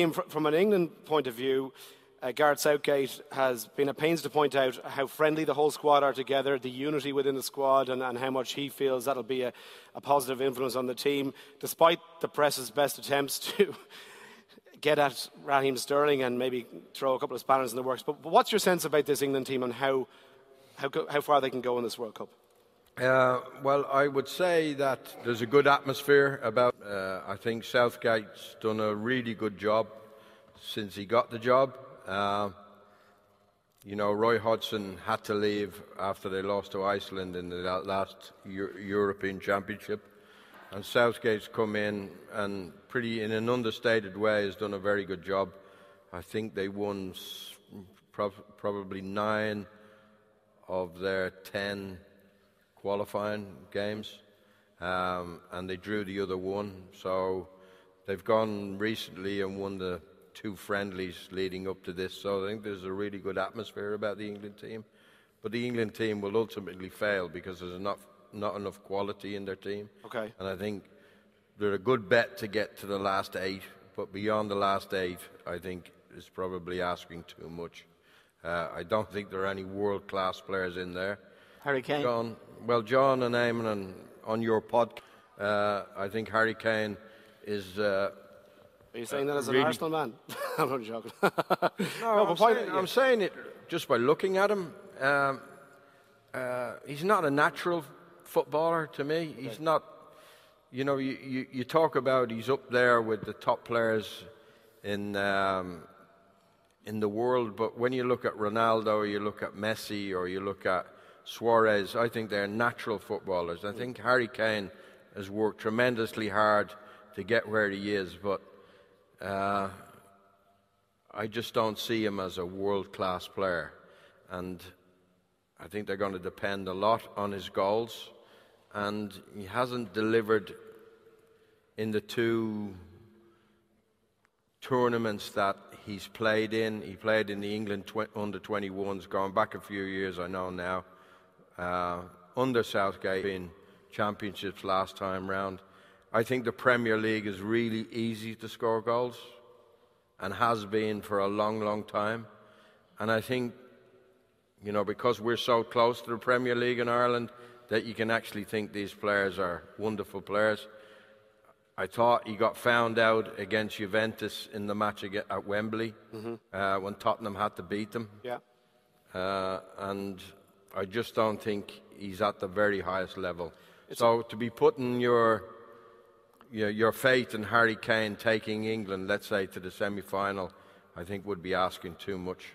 Liam, from an England point of view, Gareth Southgate has been at pains to point out how friendly the whole squad are together, the unity within the squad, and how much he feels that'll be a positive influence on the team, despite the press's best attempts to get at Raheem Sterling and maybe throw a couple of spanners in the works. But what's your sense about this England team and how far they can go in this World Cup? Well, I would say that there's a good atmosphere about. I think Southgate's done a really good job since he got the job. Roy Hodgson had to leave after they lost to Iceland in the last European Championship. And Southgate's come in and in an understated way, has done a very good job. I think they won probably 9 of their 10 qualifying games, and they drew the other one. So they've gone recently and won the 2 friendlies leading up to this. So I think there's a really good atmosphere about the England team. But the England team will ultimately fail because there's not enough quality in their team. Okay. And I think they're a good bet to get to the last 8. But beyond the last 8, I think is probably asking too much. I don't think there are any world-class players in there. Harry Kane? John and Eamon, on your pod, I think Harry Kane is... Are you saying that as an Arsenal man? I'm not joking. I'm saying it just by looking at him. He's not a natural footballer to me. He's not... You talk about he's up there with the top players in the world, but when you look at Ronaldo, or you look at Messi, or you look at Suarez, I think they're natural footballers. I think Harry Kane has worked tremendously hard to get where he is, but I just don't see him as a world-class player. And I think they're going to depend a lot on his goals, and he hasn't delivered in the 2 tournaments that he's played in. He played in the England under-21s, going back a few years, I know now. Under Southgate in championships last time round. I think the Premier League is really easy to score goals and has been for a long, long time. And I think, because we're so close to the Premier League in Ireland, that you can actually think these players are wonderful players. I thought he got found out against Juventus in the match at Wembley when Tottenham had to beat them. Yeah. And I just don't think he's at the very highest level. So to be putting your faith in Harry Kane taking England, let's say, to the semi-final, I think would be asking too much.